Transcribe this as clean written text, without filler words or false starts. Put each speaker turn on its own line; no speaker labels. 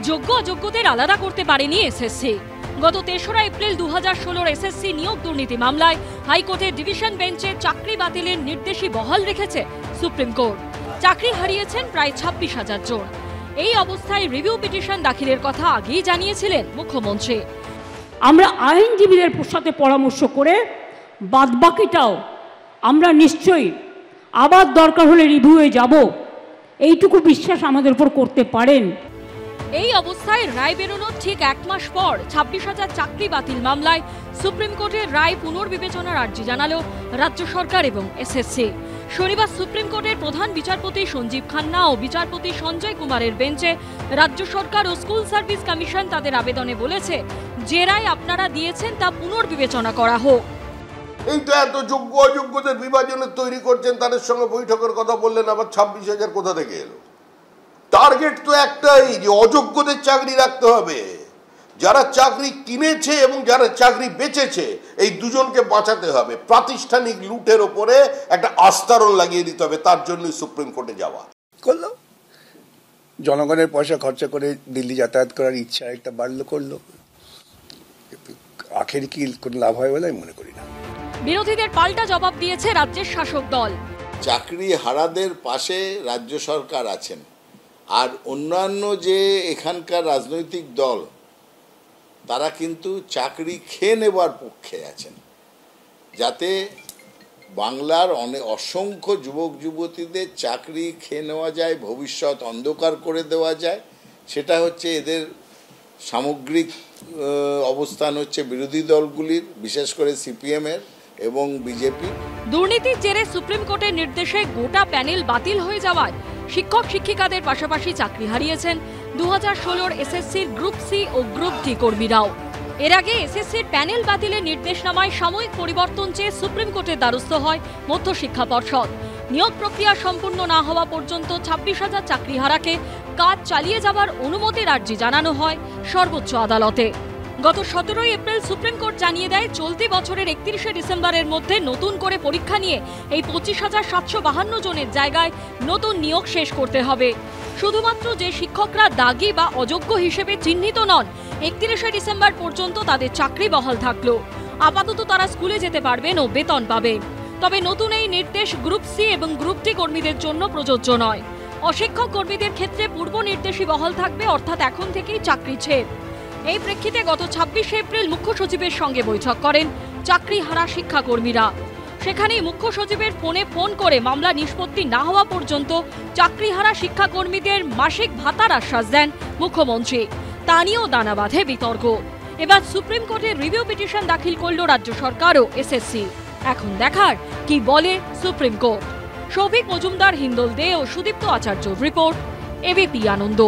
যোগ্য অযোগ্যদের আলাদা করতে পারেনি এসএসসি। গত ৩রা এপ্রিল ২০১৬ এসএসসি নিয়োগ দুর্নীতি মামলায় হাইকোর্টের ডিভিশন বেঞ্চে চাকরি বাতিলের নির্দেশই বহাল রেখেছে সুপ্রিম কোর্ট। চাকরি হারিয়েছেন প্রায় ২৬,০০০ জন। এই অবস্থায় রিভিউ পিটিশন দাখিলের কথা আগেই জানিয়েছিলেন মুখ্যমন্ত্রী।
আমরা আইনজীবীদের সাথে পরামর্শ করে বাদবাকিটাও আমরা নিশ্চয়ই আবার দরকার হলে রিভিউয়ে যাব, এইটুকু বিশ্বাস আমাদের উপর করতে পারেন।
এই অবস্থায় রায় বেরোনোর ঠিক ১ মাস পর ২৬,০০০ চাকরি বাতিল মামলায় সুপ্রিম কোর্টের রায় পুনর্বিবেচনার আর্জি জানালো রাজ্য সরকার এবং এসএসসি। শনিবার সুপ্রিম কোর্টের প্রধান বিচারপতি সঞ্জীব খান্না ও বিচারপতি সঞ্জয় কুমারের বেঞ্চে রাজ্য সরকার ও স্কুল সার্ভিস কমিশন তাদের আবেদনে বলেছে, যে রায় আপনারা দিয়েছেন তা পুনর্বিবেচনা করা হোক।
এই তো এত যোগ্য অযোগ্যদের বিভাজনে তৈরি করছেন, তাদের সঙ্গে বৈঠকের কথা বললেন, আবার ২৬,০০০ কোথা থেকে এলো? টার্গেট তো একটাই, যে অযোগ্যদের চাকরি রাখতে হবে। যারা চাকরি কিনেছে এবং যারা চাকরি বেচেছে, এই দুজনকে বাঁচাতে হবে। প্রাতিষ্ঠানিক লুটের ওপরে একটা আস্তরণ লাগিয়ে দিতে হবে, তার জন্যই সুপ্রিম কোর্টে যাওয়া।
করলো, জনগণের পয়সা খরচা করে দিল্লি যাতায়াত করার ইচ্ছা একটা বাড়লো, করলো, আখের কি কোনো লাভ হয় বলে আমি মনে করি না।
বিরোধীদের পাল্টা জবাব দিয়েছে রাজ্যের শাসক দল।
চাকরি হারাদের পাশে রাজ্য সরকার আছেন, আর অন্যান্য যে এখানকার রাজনৈতিক দল তারা কিন্তু চাকরি খেয়ে নেবার পক্ষে আছেন, যাতে বাংলার অসংখ্য যুবক যুবতীদের চাকরি খেয়ে নেওয়া যায়, ভবিষ্যৎ অন্ধকার করে দেওয়া যায়। সেটা হচ্ছে এদের সামগ্রিক অবস্থান হচ্ছে বিরোধী দলগুলির, বিশেষ করে সিপিএমের এবং বিজেপি।
দুর্নীতির জেরে সুপ্রিম কোর্টের নির্দেশে গোটা প্যানেল বাতিল হয়ে যাওয়ায় শিক্ষক শিক্ষিকাদের পাশাপাশি চাকরি হারিয়েছেন ২০১৬ এসএসসির গ্রুপ সি ও গ্রুপ ডি কর্মীরাও। এর আগে এসএসসির প্যানেল বাতিলের নির্দেশনামায় সাময়িক পরিবর্তন চেয়ে সুপ্রিম কোর্টের দ্বারস্থ হয় মধ্যশিক্ষা পর্ষদ। নিয়োগ প্রক্রিয়া সম্পূর্ণ না হওয়া পর্যন্ত ২৬,০০০ চাকরিহারাকে কাজ চালিয়ে যাবার অনুমতির আর্জি জানানো হয় সর্বোচ্চ আদালতে। গত ১৭ এপ্রিল সুপ্রিম কোর্ট জানিয়ে দেয়, চলতি বছরের ৩১শে ডিসেম্বরের মধ্যে নতুন করে পরীক্ষা নিয়ে এই ২৫,৭৫২ জনের জায়গায় নতুন নিয়োগ শেষ করতে হবে। শুধুমাত্র যে শিক্ষকরা দাগি বা অযোগ্য হিসেবে চিহ্নিত নন, ৩১শে ডিসেম্বর পর্যন্ত তাদের চাকরি বহাল থাকলো। আপাতত তারা স্কুলে যেতে পারবেন ও বেতন পাবে। তবে নতুন এই নির্দেশ গ্রুপ সি এবং গ্রুপ ডি কর্মীদের জন্য প্রযোজ্য নয়। অশিক্ষক কর্মীদের ক্ষেত্রে পূর্ব নির্দেশই বহাল থাকবে, অর্থাৎ এখন থেকেই চাকরি ছেড়। এই প্রেক্ষিতে গত ২৬ এপ্রিল মুখ্য সচিবের সঙ্গে বৈঠক করেন চাকরি হারা শিক্ষাকর্মীরা। সেখানেই মুখ্য সচিবের ফোন করে মামলা নিষ্পত্তি না হওয়া পর্যন্ত চাকরি হারা শিক্ষাকর্মীদের মাসিক ভাতার আশ্বাস দেন মুখ্যমন্ত্রী। তা নিয়েও দানা বাঁধে বিতর্ক। এবার সুপ্রিম কোর্টে রিভিউ পিটিশন দাখিল করল রাজ্য সরকার ও এসএসসি। এখন দেখার কি বলে সুপ্রিম কোর্ট। সৌভিক মজুমদার, হিন্দল দে ও সুদীপ্ত আচার্য রিপোর্ট, এবিপি আনন্দ।